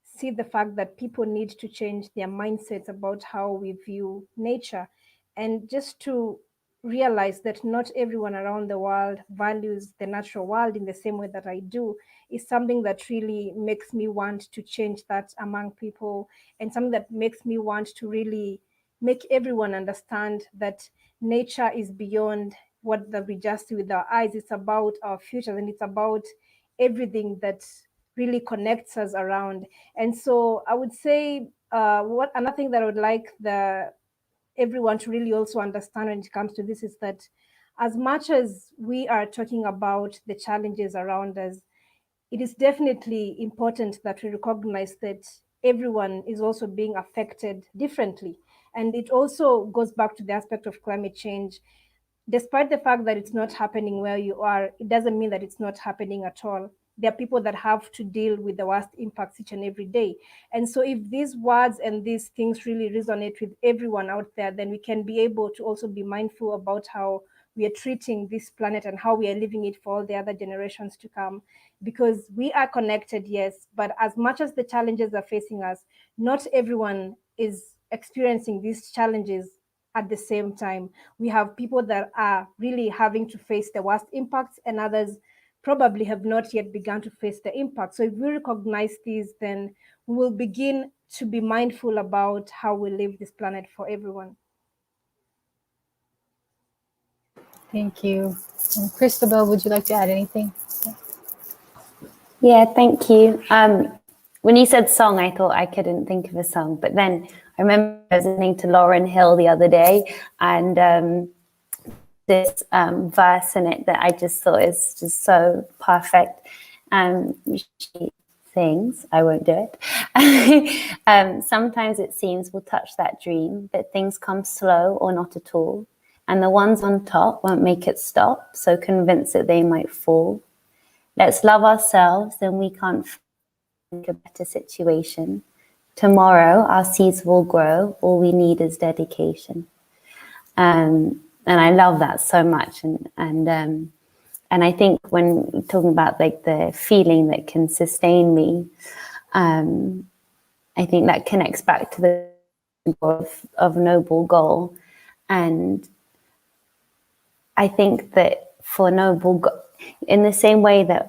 see the fact that people need to change their mindsets about how we view nature, and just to realize that not everyone around the world values the natural world in the same way that I do is something that really makes me want to change that among people, and something that makes me want to really make everyone understand that nature is beyond what we just see with our eyes. It's about our future, and it's about everything that really connects us around. And so I would say what another thing that I would like everyone to really also understand when it comes to this is that as much as we are talking about the challenges around us, it is definitely important that we recognize that everyone is also being affected differently. And it also goes back to the aspect of climate change. Despite the fact that it's not happening where you are, it doesn't mean that it's not happening at all. There are people that have to deal with the worst impacts each and every day. And so if these words and these things really resonate with everyone out there, then we can be able to also be mindful about how we are treating this planet and how we are leaving it for all the other generations to come. Because we are connected, yes, but as much as the challenges are facing us, not everyone is experiencing these challenges at the same time. We have people that are really having to face the worst impacts, and others probably have not yet begun to face the impact. So if we recognize these, then we will begin to be mindful about how we leave this planet for everyone. Thank you. And Christabel, would you like to add anything? Yeah, thank you. When you said song, I thought I couldn't think of a song, but then I remember I was listening to Lauryn Hill the other day, and this verse in it that I just thought is just so perfect. She sings, I won't do it. Sometimes it seems we'll touch that dream, but things come slow or not at all. And the ones on top won't make it stop, so convinced that they might fall. Let's love ourselves, then we can't think a better situation. Tomorrow our seeds will grow, all we need is dedication. And I love that so much. And I think when talking about like the feeling that can sustain me, I think that connects back to the of noble goal. And I think that for noble goal, in the same way that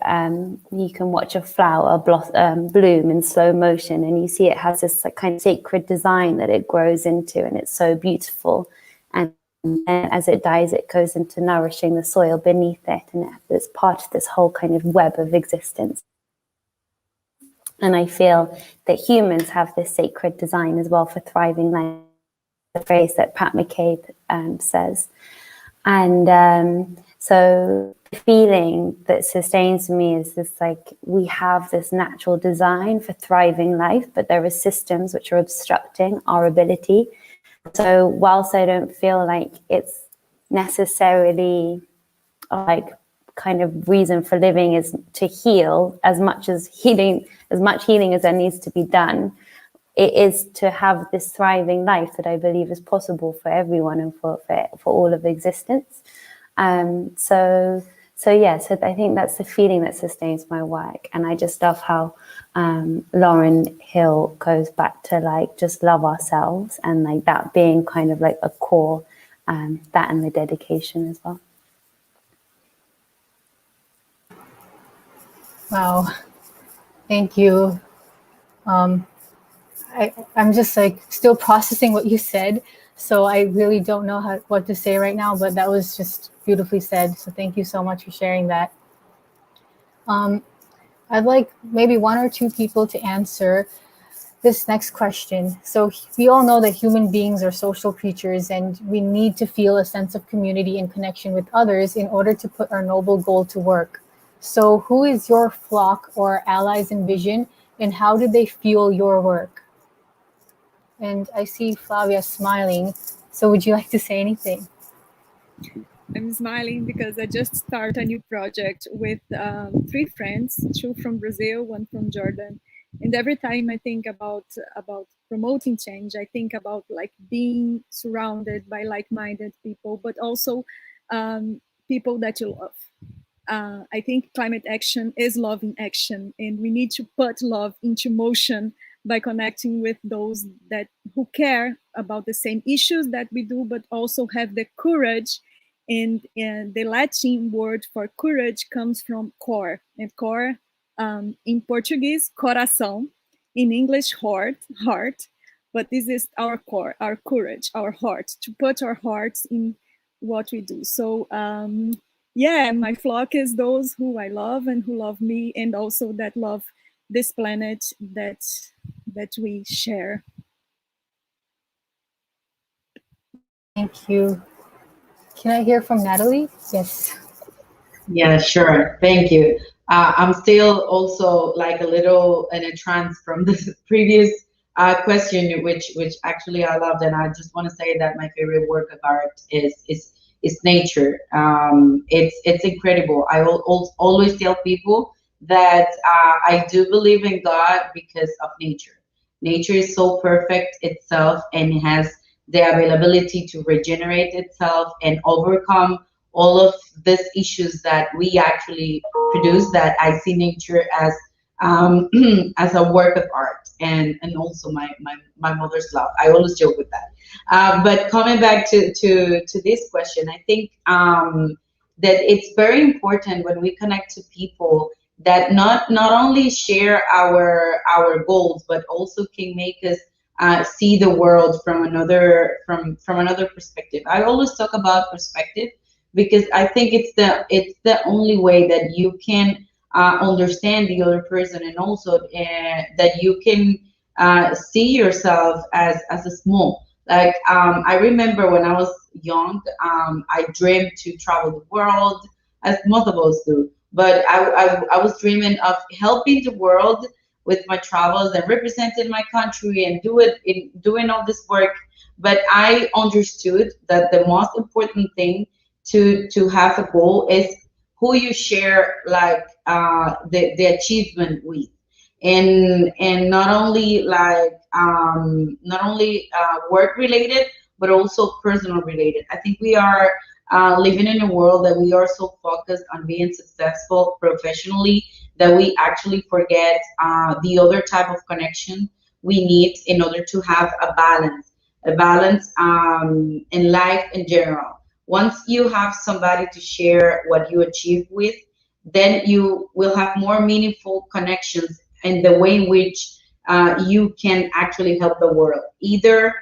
you can watch a flower bloom in slow motion, and you see it has this like, kind of sacred design that it grows into, and it's so beautiful. And as it dies, it goes into nourishing the soil beneath it, and it's part of this whole kind of web of existence. And I feel that humans have this sacred design as well for thriving life, the phrase that Pat McCabe says. And so the feeling that sustains me is this, like, we have this natural design for thriving life, but there are systems which are obstructing our ability. So whilst I don't feel like it's necessarily like kind of reason for living is to heal as much healing as there needs to be done, it is to have this thriving life that I believe is possible for everyone and for all of existence. So I think that's the feeling that sustains my work. And I just love how Lauryn Hill goes back to like just love ourselves, and like that being kind of like a core, that and the dedication as well. Wow, thank you. I'm just like still processing what you said, so I really don't know what to say right now, but that was just beautifully said. So thank you so much for sharing that. I'd like maybe one or two people to answer this next question. So we all know that human beings are social creatures, and we need to feel a sense of community and connection with others in order to put our noble goal to work. So who is your flock or allies in vision, and how do they fuel your work? And I see Flavia smiling. So would you like to say anything? I'm smiling because I just started a new project with 3 friends, 2 from Brazil, 1 from Jordan. And every time I think about promoting change, I think about like being surrounded by like-minded people, but also people that you love. I think climate action is love in action, and we need to put love into motion by connecting with those who care about the same issues that we do, but also have the courage. And the Latin word for courage comes from cor, and cor in Portuguese, coração, in English, heart, but this is our core, our courage, our heart, to put our hearts in what we do. So yeah, my flock is those who I love and who love me, and also that love this planet that we share. Thank you. Can I hear from Natalie? Yes. Yeah, sure. Thank you. I'm still also like a little in a trance from the previous question, which actually I loved, and I just want to say that my favorite work of art is nature. It's incredible. I will always tell people that I do believe in God because of nature. Nature is so perfect itself, and it has the availability to regenerate itself and overcome all of these issues that we actually produce. That I see nature as as a work of art, and also my mother's love. I always joke with that. But coming back to this question, I think that it's very important when we connect to people that not only share our goals, but also can make us see the world from another perspective. I always talk about perspective because I think it's the only way that you can understand the other person, and also that you can see yourself as a small. Like I remember when I was young, I dreamed to travel the world, as most of us do. But I was dreaming of helping the world with my travels and representing my country and doing all this work. But I understood that the most important thing to have a goal is who you share like the achievement with, and not only like work related, but also personal related. I think we are living in a world that we are so focused on being successful professionally that we actually forget the other type of connection we need in order to have a balance in life in general. Once you have somebody to share what you achieve with, then you will have more meaningful connections in the way in which you can actually help the world, either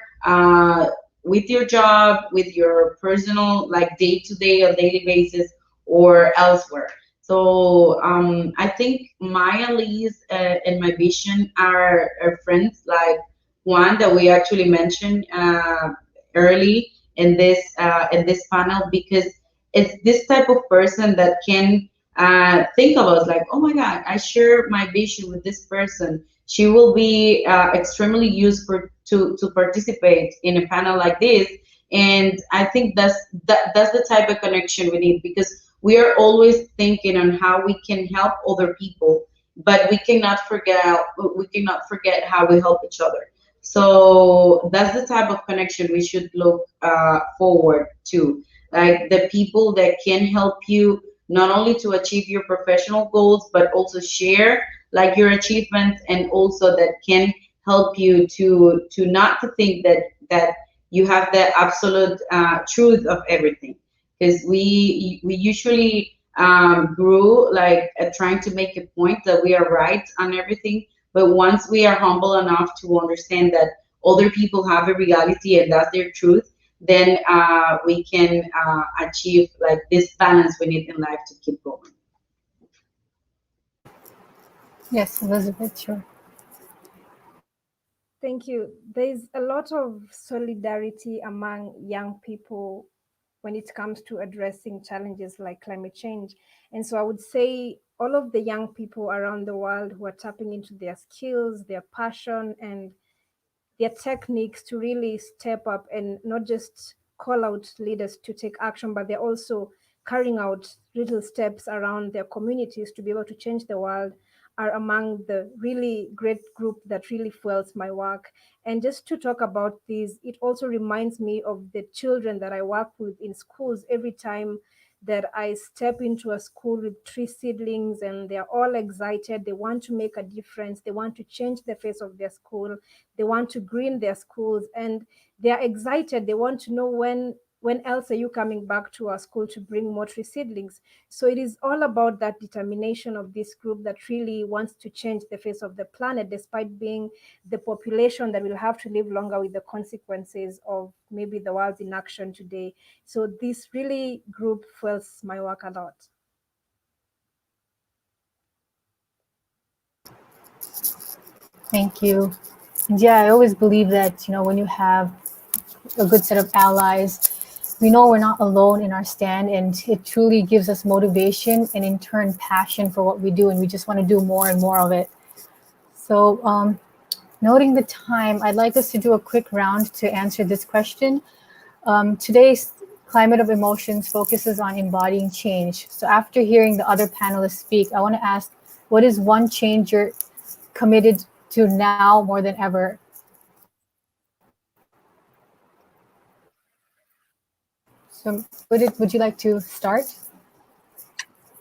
with your job, with your personal, like day-to-day or daily basis, or elsewhere. So I think my allies and my vision are friends like Juan that we actually mentioned early in this panel, because it's this type of person that can think of us like, oh my God, I share my vision with this person. She will be extremely useful to participate in a panel like this. And I think that's the type of connection we need, because we are always thinking on how we can help other people, but we cannot forget how we help each other. So that's the type of connection we should look forward to. Like the people that can help you not only to achieve your professional goals, but also share like your achievements, and also that can help you to not to think that you have the absolute truth of everything, because we usually grew like trying to make a point that we are right on everything. But once we are humble enough to understand that other people have a reality and that's their truth, then we can achieve like this balance we need in life to keep going. Yes, Elizabeth, sure. Thank you. There's a lot of solidarity among young people when it comes to addressing challenges like climate change. And so I would say all of the young people around the world who are tapping into their skills, their passion, and their techniques to really step up and not just call out leaders to take action, but they're also carrying out little steps around their communities to be able to change the world, are among the really great group that really fuels my work. And just to talk about this, it also reminds me of the children that I work with in schools. Every time that I step into a school with tree seedlings and they're all excited, they want to make a difference, they want to change the face of their school, they want to green their schools, and they're excited. They want to know when else are you coming back to our school to bring more tree seedlings. So it is all about that determination of this group that really wants to change the face of the planet, despite being the population that will have to live longer with the consequences of maybe the world's inaction today. So this really group fuels my work a lot. Thank you. And yeah, I always believe that, when you have a good set of allies, we know we're not alone in our stand, and it truly gives us motivation and in turn passion for what we do, and we just want to do more and more of it. So noting the time, I'd like us to do a quick round to answer this question. Today's Climate of Emotions focuses on embodying change. So after hearing the other panelists speak, I want to ask, what is one change you're committed to now more than ever? So Udit, would you like to start?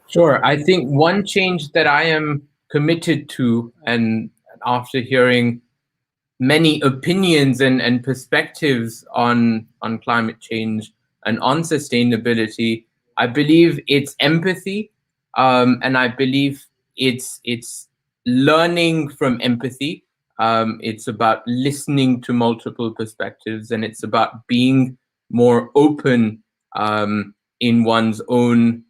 Sure. I think one change that I am committed to, and after hearing many opinions and perspectives on climate change and on sustainability, I believe it's empathy, and I believe it's learning from empathy. It's about listening to multiple perspectives, and it's about being more open in one's own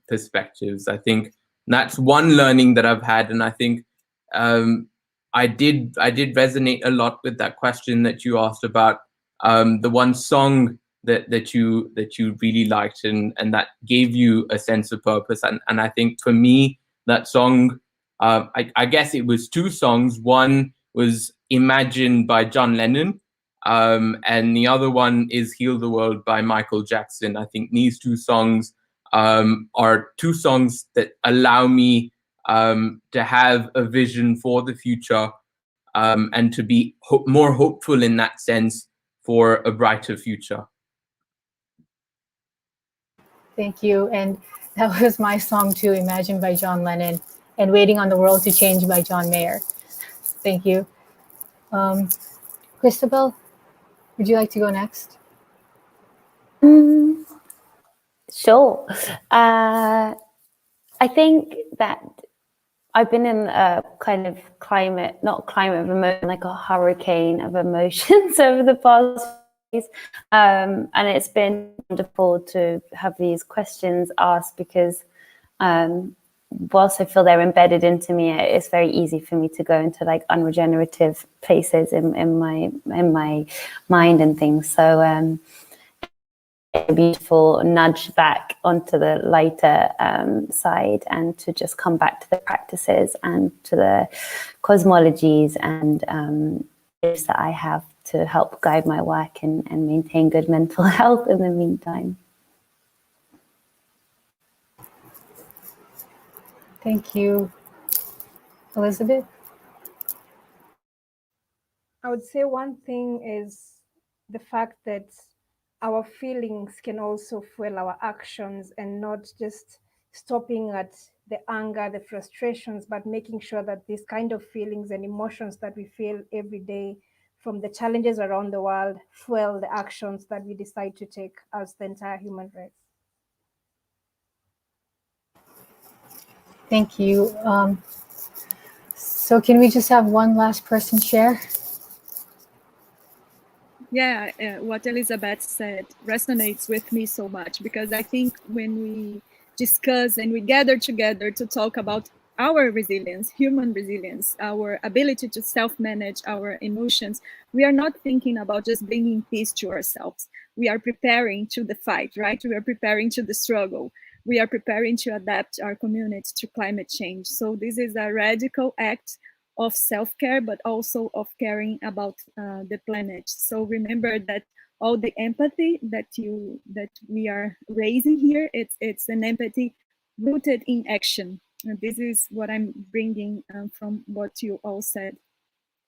perspectives. I think that's one learning that I've had, and I think I did resonate a lot with that question that you asked about the one song that you really liked and that gave you a sense of purpose. And I think for me, that song, I guess it was two songs. One was Imagine by John Lennon, and the other one is Heal the World by Michael Jackson. I think these two songs are two songs that allow me to have a vision for the future, and to be more hopeful in that sense for a brighter future. Thank you. And that was my song too, Imagine by John Lennon, and Waiting on the World to Change by John Mayer. Thank you. Christabel, would you like to go next? Sure. I think that I've been in a kind of not climate of emotion, like a hurricane of emotions over the past days. And it's been wonderful to have these questions asked, because whilst I feel they're embedded into me, it's very easy for me to go into like unregenerative places in my mind and things. So a beautiful nudge back onto the lighter side, and to just come back to the practices and to the cosmologies and that I have to help guide my work and maintain good mental health in the meantime. Thank you. Elizabeth? I would say one thing is the fact that our feelings can also fuel our actions, and not just stopping at the anger, the frustrations, but making sure that these kind of feelings and emotions that we feel every day from the challenges around the world fuel the actions that we decide to take as the entire human race. Thank you. So can we just have one last person share? Yeah, what Elizabeth said resonates with me so much, because I think when we discuss and we gather together to talk about our resilience, human resilience, our ability to self-manage our emotions, we are not thinking about just bringing peace to ourselves. We are preparing to the fight, right? We are preparing to the struggle. We are preparing to adapt our community to climate change. So this is a radical act of self-care, but also of caring about the planet. So remember that all the empathy that we are raising here, it's an empathy rooted in action. And this is what I'm bringing from what you all said.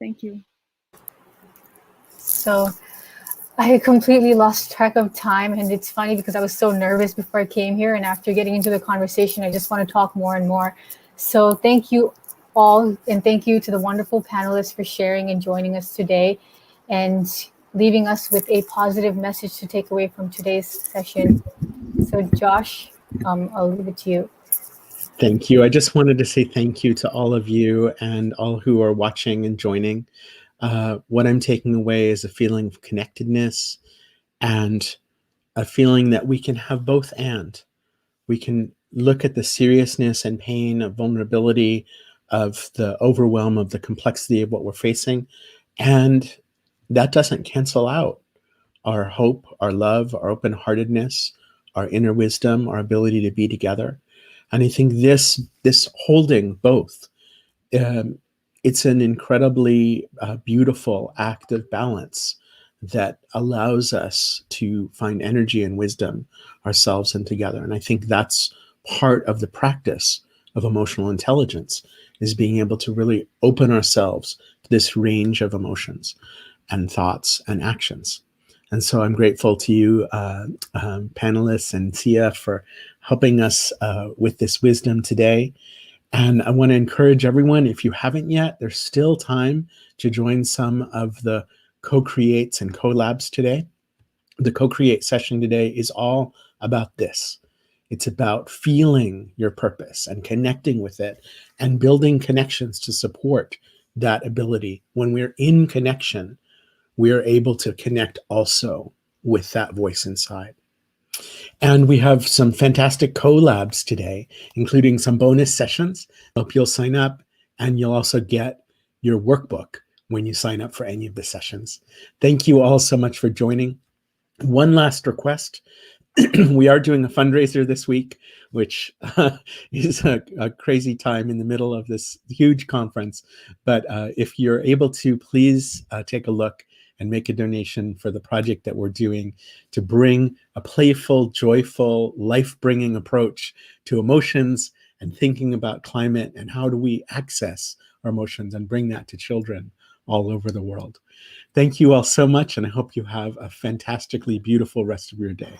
Thank you. So I completely lost track of time, and it's funny because I was so nervous before I came here, and after getting into the conversation, I just want to talk more and more. So thank you all, and thank you to the wonderful panelists for sharing and joining us today and leaving us with a positive message to take away from today's session. So Josh, I'll leave it to you. Thank you. I just wanted to say thank you to all of you and all who are watching and joining. What I'm taking away is a feeling of connectedness and a feeling that we can have both and. We can look at the seriousness and pain of vulnerability, of the overwhelm, of the complexity of what we're facing, and that doesn't cancel out our hope, our love, our open-heartedness, our inner wisdom, our ability to be together. And I think this holding both, it's an incredibly beautiful act of balance that allows us to find energy and wisdom ourselves and together. And I think that's part of the practice of emotional intelligence, is being able to really open ourselves to this range of emotions and thoughts and actions. And so I'm grateful to you, panelists and Tia, for helping us with this wisdom today. And I want to encourage everyone, if you haven't yet, there's still time to join some of the co-creates and collabs today. The co-create session today is all about this. It's about feeling your purpose and connecting with it and building connections to support that ability. When we're in connection, we are able to connect also with that voice inside. And we have some fantastic collabs today, including some bonus sessions. I hope you'll sign up, and you'll also get your workbook when you sign up for any of the sessions. Thank you all so much for joining. One last request. We are doing a fundraiser this week, which is a crazy time in the middle of this huge conference. But if you're able to, please take a look and make a donation for the project that we're doing to bring a playful, joyful, life-bringing approach to emotions and thinking about climate and how do we access our emotions and bring that to children all over the world. Thank you all so much, and I hope you have a fantastically beautiful rest of your day.